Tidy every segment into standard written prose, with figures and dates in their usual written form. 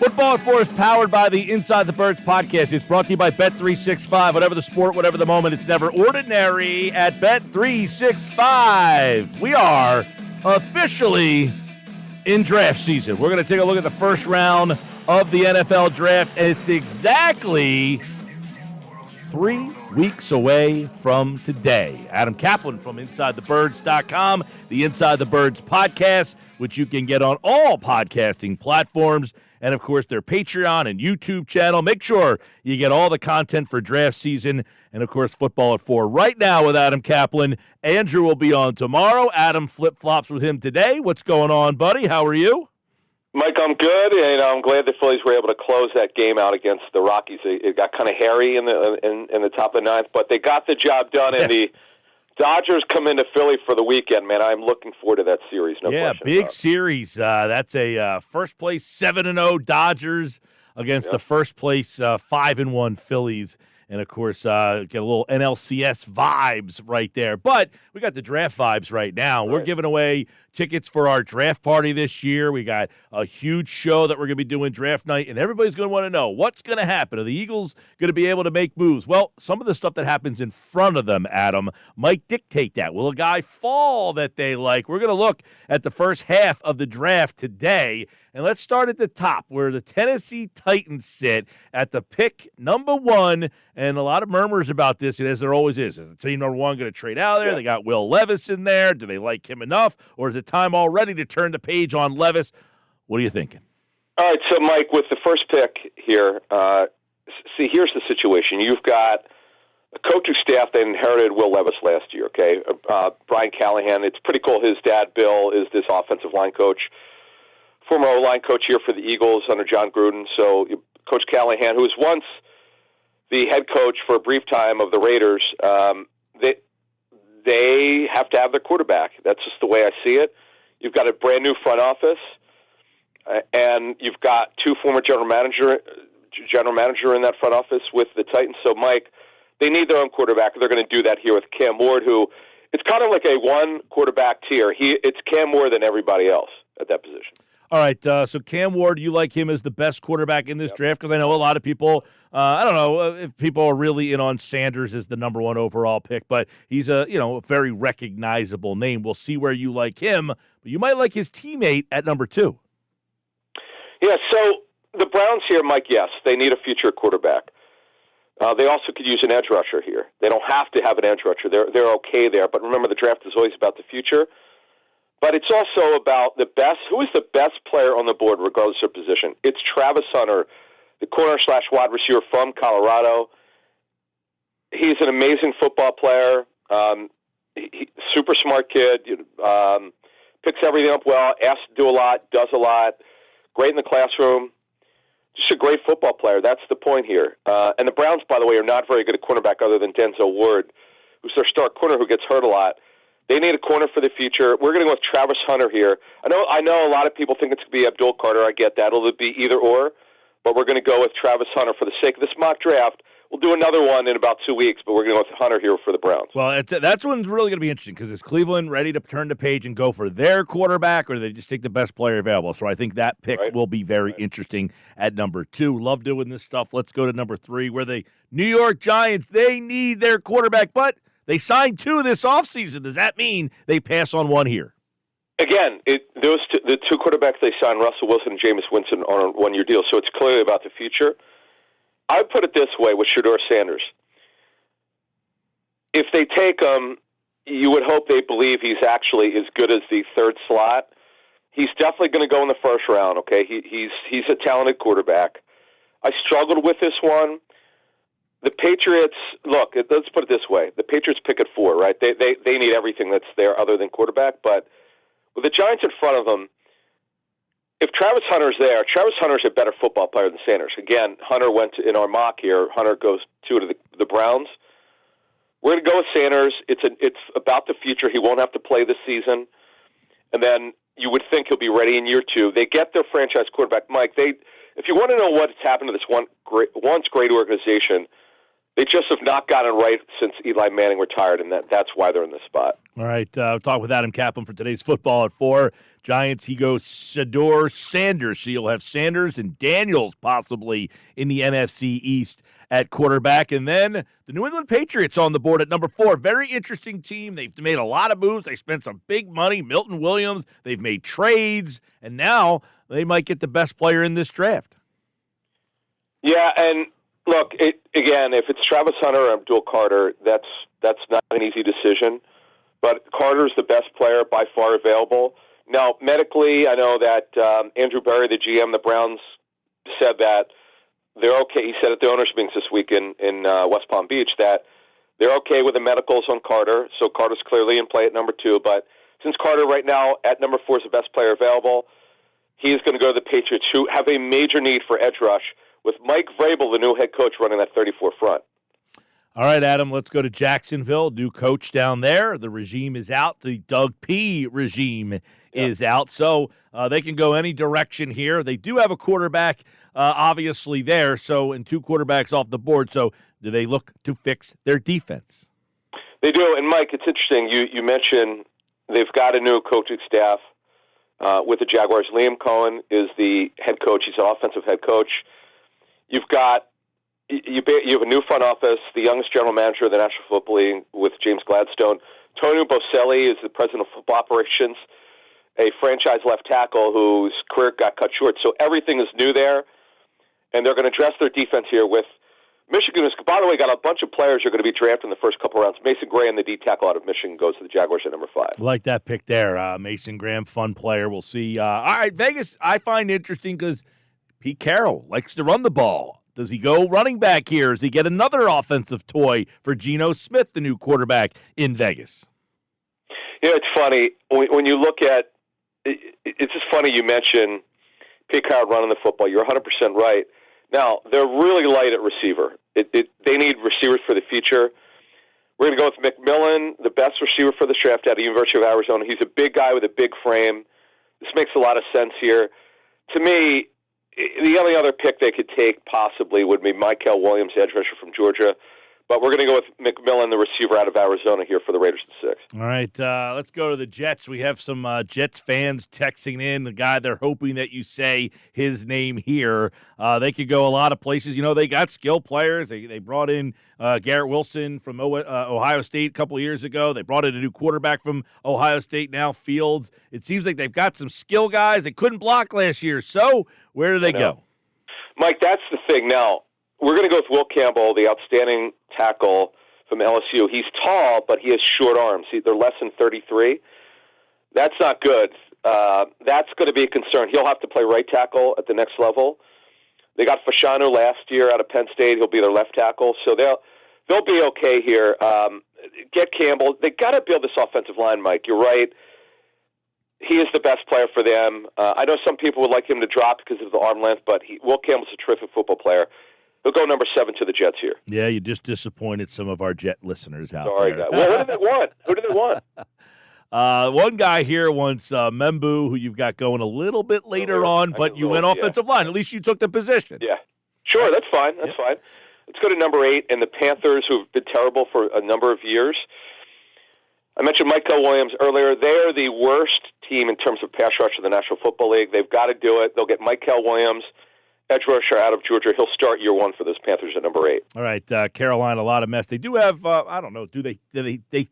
Football at 4 is powered by the Inside the Birds podcast. It's brought to you by Bet365. Whatever the sport, whatever the moment, it's never ordinary at Bet365. We are officially in draft season. We're going to take a look at the first round of the NFL draft, and it's exactly 3 weeks away from today. Adam Caplan from InsideTheBirds.com, the Inside the Birds podcast, which you can get on all podcasting platforms, and, of course, their Patreon and YouTube channel. Make sure you get all the content for draft season and, of course, Football at 4 right now with Adam Caplan. Andrew will be on tomorrow. Adam flip-flops with him today. What's going on, buddy? How are you? Mike, I'm good, and I'm glad the Phillies were able to close that game out against the Rockies. It got kind of hairy in the top of the ninth, but they got the job done, and the Dodgers come into Philly for the weekend, man. I'm looking forward to that series. No question. Big series. That's a first-place 7-0 Dodgers against the first-place 5-1 Phillies. And, of course, get a little NLCS vibes right there. But we got the draft vibes right now. We're giving away tickets for our draft party this year. We got a huge show that we're going to be doing draft night, and everybody's going to want to know what's going to happen. Are the Eagles going to be able to make moves? Well, some of the stuff that happens in front of them, Adam, might dictate that. Will a guy fall that they like? We're going to look at the first half of the draft today. And let's start at the top where the Tennessee Titans sit at the pick number 1. And a lot of murmurs about this, as there always is. Is the team number 1 going to trade out of there? They got Will Levis in there. Do they like him enough? Or is it time already to turn the page on Levis? What are you thinking? All right, so, Mike, with the first pick here, here's the situation. You've got a coaching staff that inherited Will Levis last year, okay? Brian Callahan, it's pretty cool. His dad, Bill, is this offensive line coach. Former O-line coach here for the Eagles under John Gruden. So Coach Callahan, who was once the head coach for a brief time of the Raiders, they have to have their quarterback. That's just the way I see it. You've got a brand-new front office, and you've got 2 former general manager in that front office with the Titans. So, Mike, they need their own quarterback. They're going to do that here with Cam Ward, who it's kind of like a one-quarterback tier. It's Cam more than everybody else at that position. All right, so Cam Ward, you like him as the best quarterback in this draft? Because I know a lot of people, I don't know if people are really in on Sanders as the number 1 overall pick, but he's a very recognizable name. We'll see where you like him, but you might like his teammate at number 2. Yeah, so the Browns here, Mike, yes, they need a future quarterback. They also could use an edge rusher here. They don't have to have an edge rusher. They're okay there, but remember the draft is always about the future. But it's also about who is the best player on the board, regardless of position. It's Travis Hunter, the corner/wide receiver from Colorado. He's an amazing football player. Super smart kid. Picks everything up well, asks to do a lot, does a lot. Great in the classroom. Just a great football player. That's the point here. And the Browns, by the way, are not very good at cornerback other than Denzel Ward, who's their star corner who gets hurt a lot. They need a corner for the future. We're going to go with Travis Hunter here. I know a lot of people think it's going to be Abdul Carter. I get that. It'll be either or, but we're going to go with Travis Hunter for the sake of this mock draft. We'll do another one in about 2 weeks, but we're going to go with Hunter here for the Browns. Well, that's one's really going to be interesting because is Cleveland ready to turn the page and go for their quarterback, or do they just take the best player available? So I think that pick will be very interesting at number 2. Love doing this stuff. Let's go to number 3, where the New York Giants, they need their quarterback, but they signed 2 this offseason. Does that mean they pass on 1 here? Again, the 2 quarterbacks they signed, Russell Wilson and Jameis Winston, on a 1-year deal, so it's clearly about the future. I would put it this way with Shedeur Sanders. If they take him, you would hope they believe he's actually as good as the 3rd slot. He's definitely going to go in the first round, okay? He's a talented quarterback. I struggled with this one. The Patriots, look, let's put it this way. The Patriots pick at 4, right? They need everything that's there other than quarterback. But with the Giants in front of them, if Travis Hunter's there, Travis Hunter's a better football player than Sanders. Again, Hunter went in our mock here. Hunter goes to the Browns. We're going to go with Sanders. It's about the future. He won't have to play this season. And then you would think he'll be ready in year 2. They get their franchise quarterback. Mike, if you want to know what's happened to this once great organization, They just have not gotten it right since Eli Manning retired, and that's why they're in this spot. All right, we'll talk with Adam Caplan for today's football at 4. Giants, he goes Shedeur Sanders. So you'll have Sanders and Daniels possibly in the NFC East at quarterback. And then the New England Patriots on the board at number 4. Very interesting team. They've made a lot of moves. They spent some big money. Milton Williams. They've made trades. And now they might get the best player in this draft. Yeah, and look, again, if it's Travis Hunter or Abdul Carter, that's not an easy decision. But Carter's the best player by far available. Now, medically, I know that Andrew Berry, the GM, the Browns, said that they're okay. He said at the owners' meetings this week in West Palm Beach that they're okay with the medicals on Carter. So Carter's clearly in play at number 2. But since Carter right now at number 4 is the best player available, he is going to go to the Patriots, who have a major need for edge rush, with Mike Vrabel, the new head coach, running that 34 front. All right, Adam, let's go to Jacksonville. New coach down there. The regime is out. The Doug P. regime is out. So they can go any direction here. They do have a quarterback, obviously, there. So, and 2 quarterbacks off the board. So do they look to fix their defense? They do. And, Mike, it's interesting. You mentioned they've got a new coaching staff with the Jaguars. Liam Cohen is the head coach. He's an offensive head coach. You've got you have a new front office, the youngest general manager of the National Football League with James Gladstone. Tony Boselli is the president of football operations, a franchise left tackle whose career got cut short. So everything is new there, and they're going to address their defense here with Michigan. Has, by the way, got a bunch of players who are going to be drafted in the first couple rounds. Mason Graham, the D tackle out of Michigan, goes to the Jaguars at number 5. I like that pick there. Mason Graham, fun player. We'll see. All right, Vegas, I find interesting because Pete Carroll likes to run the ball. Does he go running back here? Does he get another offensive toy for Geno Smith, the new quarterback in Vegas? You know, it's funny. When you look at it, it's just funny you mention Pete Carroll running the football. You're 100% right. Now, they're really light at receiver. They need receivers for the future. We're going to go with McMillan, the best receiver for the draft out of the University of Arizona. He's a big guy with a big frame. This makes a lot of sense here. To me, the only other pick they could take possibly would be Mykel Williams, edge rusher from Georgia. But we're going to go with McMillan, the receiver out of Arizona here for the Raiders at 6. All right, let's go to the Jets. We have some Jets fans texting in, the guy they're hoping that you say his name here. They could go a lot of places. You know, they got skill players. They brought in Garrett Wilson from Ohio State a couple of years ago. They brought in a new quarterback from Ohio State now, Fields. It seems like they've got some skill guys. They couldn't block last year. So where do they go? Mike, that's the thing. Now, we're going to go with Will Campbell, the outstanding tackle from LSU. He's tall, but he has short arms. They're less than 33. That's not good. That's going to be a concern. He'll have to play right tackle at the next level. They got Fashanu last year out of Penn State. He'll be their left tackle. So they'll be okay here. Get Campbell. They got to build this offensive line, Mike. You're right. He is the best player for them. I know some people would like him to drop because of the arm length, but Will Campbell's a terrific football player. He'll go number 7 to the Jets here. Yeah, you just disappointed some of our Jet listeners out there. Sorry, well, who do they want? One guy here wants Membu, who you've got going a little bit later on, but you went offensive line. At least you took the position. Yeah. Sure, that's fine. That's fine. Let's go to number 8, and the Panthers, who've been terrible for a number of years. I mentioned Mykel Williams earlier. They are the worst team in terms of pass rush in the National Football League. They've got to do it. They'll get Mykel Williams, edge rusher out of Georgia. He'll start year 1 for those Panthers at number 8. All right, Carolina, a lot of mess. They do have, I don't know, do they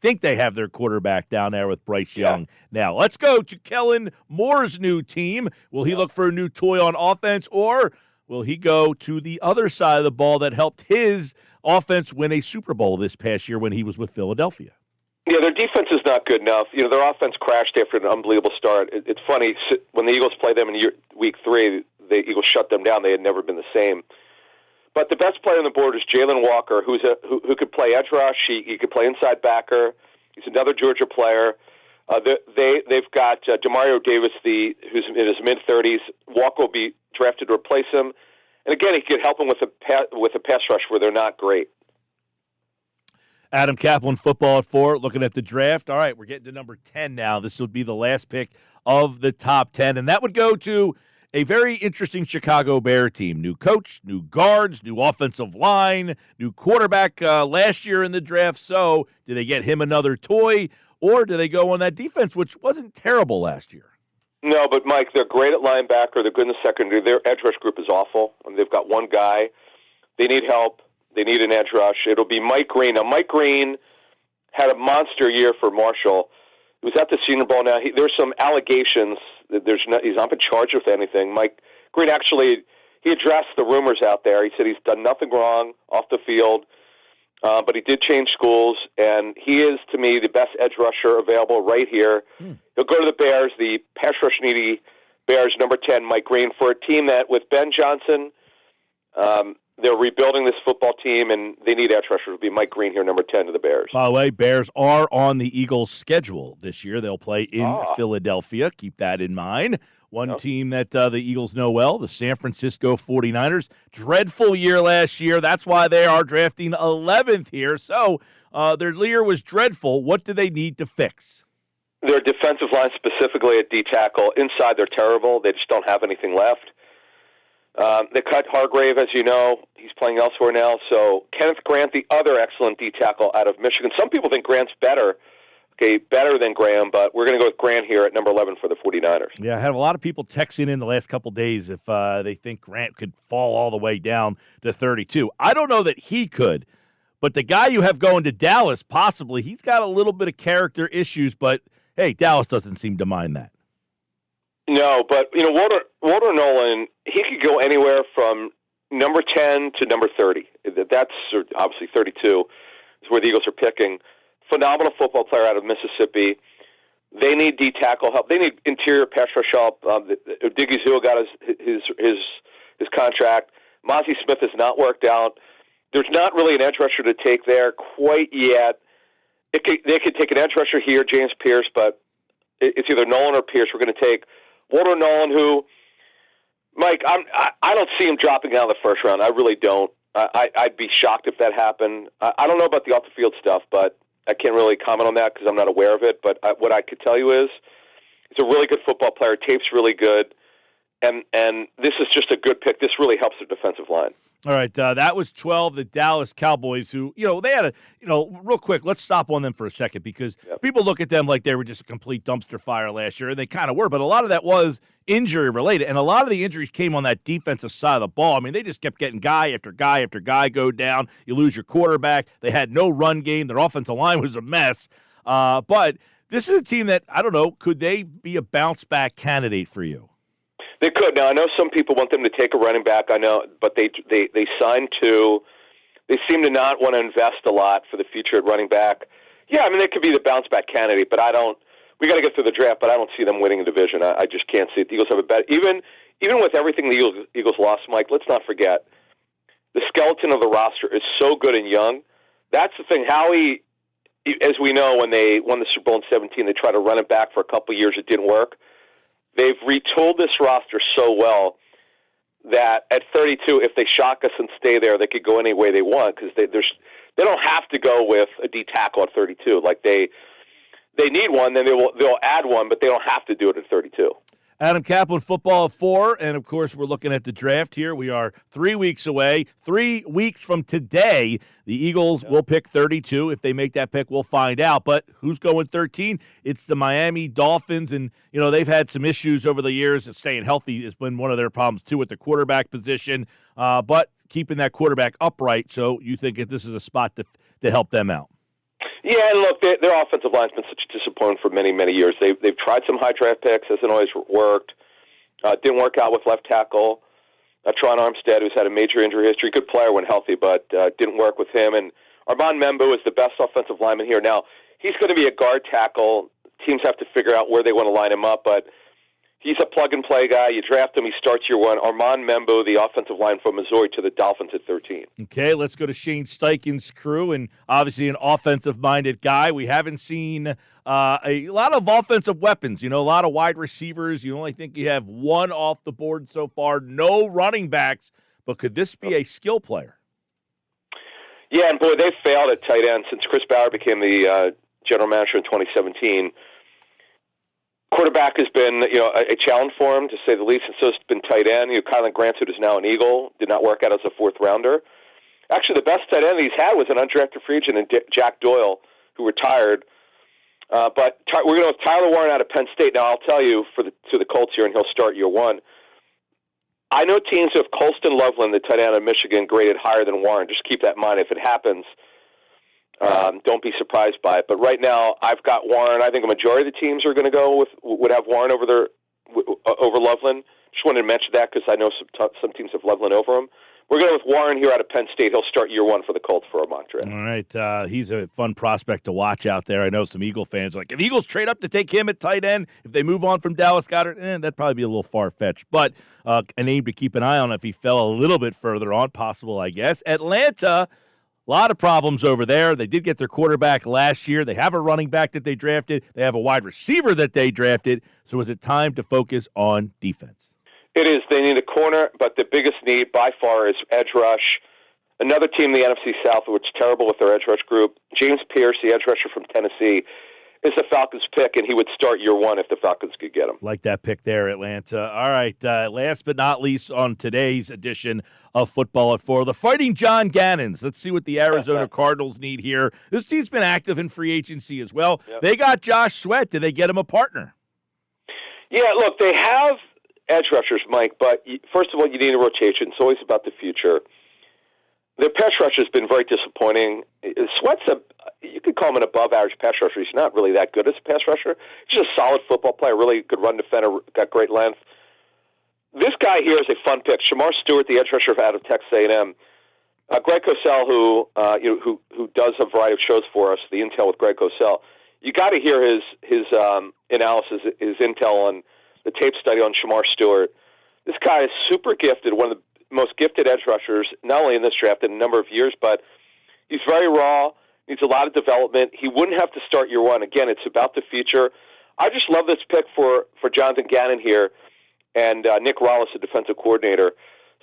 think they have their quarterback down there with Bryce Young now. Let's go to Kellen Moore's new team. Will he look for a new toy on offense, or will he go to the other side of the ball that helped his offense win a Super Bowl this past year when he was with Philadelphia? Yeah, their defense is not good enough. You know, their offense crashed after an unbelievable start. It's funny, when the Eagles played them in week 3, the Eagles shut them down. They had never been the same. But the best player on the board is Jalen Walker, who could play edge rush. He could play inside backer. He's another Georgia player. They've got Demario Davis, who's in his mid-30s. Walker will be drafted to replace him. And again, he could help them with a pass rush where they're not great. Adam Caplan, football at 4, looking at the draft. All right, we're getting to number 10 now. This would be the last pick of the top 10, and that would go to a very interesting Chicago Bear team. New coach, new guards, new offensive line, new quarterback last year in the draft. So do they get him another toy, or do they go on that defense, which wasn't terrible last year? No, but, Mike, they're great at linebacker. They're good in the secondary. Their edge rush group is awful. They've got one guy. They need help. They need an edge rush. It'll be Mike Green. Now, Mike Green had a monster year for Marshall. He was at the Senior Bowl. Now, there's some allegations that he's not been charged with anything. Mike Green actually, he addressed the rumors out there. He said he's done nothing wrong off the field, but he did change schools, and he is, to me, the best edge rusher available right here. He'll go to the Bears, the pass rush needy Bears, number 10, Mike Green, for a team that, with Ben Johnson, they're rebuilding this football team, and they need edge rushers. It'll be Mike Green here, number 10 to the Bears. By the way, Bears are on the Eagles' schedule this year. They'll play in Philadelphia. Keep that in mind. One team that the Eagles know well, the San Francisco 49ers. Dreadful year last year. That's why they are drafting 11th here. So their year was dreadful. What do they need to fix? Their defensive line, specifically at D-tackle. Inside, they're terrible. They just don't have anything left. They cut Hargrave, as you know. He's playing elsewhere now. So Kenneth Grant, the other excellent D-tackle out of Michigan. Some people think Grant's better than Graham, but we're going to go with Grant here at number 11 for the 49ers. Yeah, I had a lot of people texting in the last couple days if they think Grant could fall all the way down to 32. I don't know that he could, but the guy you have going to Dallas, possibly, he's got a little bit of character issues, but, hey, Dallas doesn't seem to mind that. No, but, Walter Nolan, he could go anywhere from number 10 to number 30. That's obviously 32 is where the Eagles are picking. Phenomenal football player out of Mississippi. They need D-tackle help. They need interior pass rush help. Diggy Zua got his contract. Mozzie Smith has not worked out. There's not really an edge rusher to take there quite yet. They could take an edge rusher here, James Pierce, but it's either Nolan or Pierce. We're going to take Walter Nolan, who, Mike, I don't see him dropping out of the first round. I really don't. I'd be shocked if that happened. I don't know about the off-the-field stuff, but I can't really comment on that because I'm not aware of it. But what I could tell you is he's a really good football player. Tape's really good. And this is just a good pick. This really helps the defensive line. All right, that was 12, the Dallas Cowboys, who, they had real quick, let's stop on them for a second because people look at them like they were just a complete dumpster fire last year, and they kind of were, but a lot of that was injury-related, and a lot of the injuries came on that defensive side of the ball. I mean, they just kept getting guy after guy after guy go down. You lose your quarterback. They had no run game. Their offensive line was a mess. But this is a team that, I don't know, could they be a bounce-back candidate for you? They could. Now, I know some people want them to take a running back. I know, but they signed two. They seem to not want to invest a lot for the future at running back. Yeah, I mean, they could be the bounce-back candidate, but I don't. We got to get through the draft, but I don't see them winning a division. I just can't see it. The Eagles have a bet. Even with everything the Eagles lost, Mike, let's not forget, the skeleton of the roster is so good and young. That's the thing. Howie, as we know, when they won the Super Bowl in 2017, they tried to run it back for a couple of years. It didn't work. They've retooled this roster so well that at 32, if they shock us and stay there, they could go any way they want because they don't have to go with a D tackle at 32. Like they need one, then they'll add one, but they don't have to do it at 32. Adam Caplan, Football at 4, and, of course, we're looking at the draft here. We are 3 weeks away. 3 weeks from today, the Eagles will pick 32. If they make that pick, we'll find out. But who's going 13? It's the Miami Dolphins, and, they've had some issues over the years. Staying healthy has been one of their problems, too, at the quarterback position, but keeping that quarterback upright. So you think that this is a spot to help them out? Yeah, and look, their offensive line's been such a disappointment for many, many years. They've tried some high draft picks, hasn't always worked. Didn't work out with left tackle. Tron Armstead, who's had a major injury history, good player when healthy, but didn't work with him. And Armand Membu is the best offensive lineman here. Now, he's going to be a guard tackle. Teams have to figure out where they want to line him up, but he's a plug-and-play guy. You draft him, he starts year one. Armand Membu, the offensive line from Missouri, to the Dolphins at 13. Okay, let's go to Shane Steichen's crew, and obviously an offensive-minded guy. We haven't seen a lot of offensive weapons, a lot of wide receivers. You only think you have one off the board so far, no running backs, but could this be a skill player? Yeah, and boy, they've failed at tight end since Chris Bauer became the general manager in 2017. Quarterback has been, a challenge for him, to say the least, and so it's been tight end. Kylan Grant, who is now an Eagle, did not work out as a fourth-rounder. Actually, the best tight end he's had was an undrafted free agent, and Jack Doyle, who retired. But we're going with Tyler Warren out of Penn State. Now, I'll tell you, to the Colts here, and he'll start year one, I know teams who have Colston Loveland, the tight end of Michigan, graded higher than Warren. Just keep that in mind. If it happens, don't be surprised by it. But right now, I've got Warren. I think a majority of the teams are going to go would have Warren over Loveland. Just wanted to mention that because I know some teams have Loveland over him. We're going with Warren here out of Penn State. He'll start year one for the Colts for a mock draft. All right. He's a fun prospect to watch out there. I know some Eagle fans are like, if Eagles trade up to take him at tight end, if they move on from Dallas Goedert, that'd probably be a little far-fetched. But a name to keep an eye on if he fell a little bit further on, possible, I guess. Atlanta, a lot of problems over there. They did get their quarterback last year. They have a running back that they drafted. They have a wide receiver that they drafted. So is it time to focus on defense? It is. They need a corner, but the biggest need by far is edge rush. Another team in the NFC South, which is terrible with their edge rush group, James Pierce, the edge rusher from Tennessee, is the Falcons' pick, and he would start year one if the Falcons could get him. Like that pick there, Atlanta. All right, last but not least on today's edition of Football at 4, the Fighting John Gannons. Let's see what the Arizona Cardinals need here. This team's been active in free agency as well. Yep. They got Josh Sweat. Did they get him a partner? Yeah, look, they have edge rushers, Mike, but first of all, you need a rotation. It's always about the future. Their pass rush has been very disappointing. Sweat's you could call him an above-average pass rusher. He's not really that good as a pass rusher. He's just a solid football player, really good run defender, got great length. This guy here is a fun pick. Shamar Stewart, the edge rusher out of Texas A&M. Greg Cosell, who does a variety of shows for us, the Intel with Greg Cosell. You got to hear his analysis, his intel on the tape study on Shamar Stewart. This guy is super gifted, one of the most gifted edge rushers, not only in this draft in a number of years, but he's very raw, needs a lot of development. He wouldn't have to start year one. Again, it's about the future. I just love this pick for Jonathan Gannon here, and Nick Rollis, the defensive coordinator,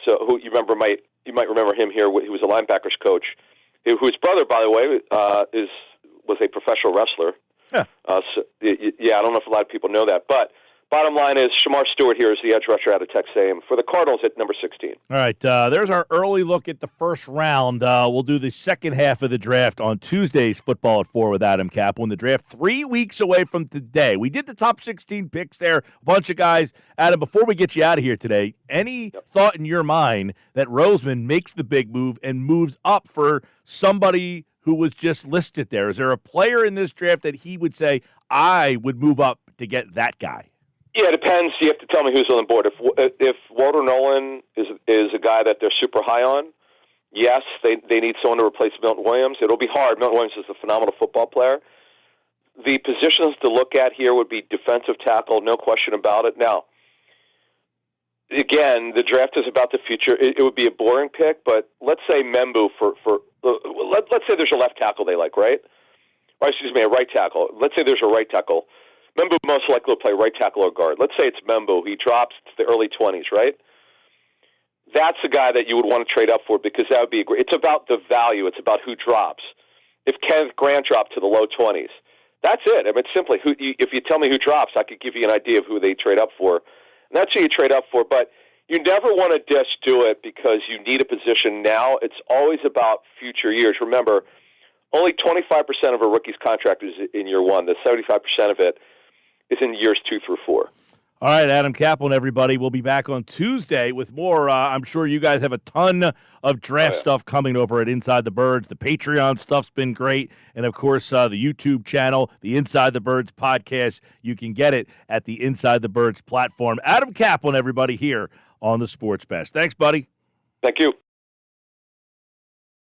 so who you might remember him here. He was a linebackers coach, whose brother, by the way, was a professional wrestler. Yeah. I don't know if a lot of people know that, but bottom line is Shamar Stewart here is the edge rusher out of Texas A&M for the Cardinals at number 16. All right, there's our early look at the first round. We'll do the second half of the draft on Tuesday's Football at 4 with Adam Caplan. The draft 3 weeks away from today. We did the top 16 picks there, a bunch of guys. Adam, before we get you out of here today, any thought in your mind that Roseman makes the big move and moves up for somebody who was just listed there? Is there a player in this draft that he would say, I would move up to get that guy? Yeah, it depends. You have to tell me who's on the board. If Walter Nolan is a guy that they're super high on, yes, they need someone to replace Milton Williams. It'll be hard. Milton Williams is a phenomenal football player. The positions to look at here would be defensive tackle, no question about it. Now, again, the draft is about the future. It would be a boring pick, but let's say Membu let's say there's a left tackle they like, right? Or excuse me, a right tackle. Let's say there's a right tackle. Membu most likely will play right tackle or guard. Let's say it's Membu. He drops to the early 20s, right? That's a guy that you would want to trade up for because that would be great. It's about the value. It's about who drops. If Kenneth Grant dropped to the low 20s, that's it. I mean, simply, if you tell me who drops, I could give you an idea of who they trade up for. And that's who you trade up for. But you never want to just do it because you need a position now. It's always about future years. Remember, only 25% of a rookie's contract is in year one. The 75% of it is in years 2 through 4. All right, Adam Caplan, everybody. We'll be back on Tuesday with more. I'm sure you guys have a ton of draft stuff coming over at Inside the Birds. The Patreon stuff's been great. And, of course, the YouTube channel, the Inside the Birds podcast. You can get it at the Inside the Birds platform. Adam Caplan, everybody, here on the Sports Best. Thanks, buddy. Thank you.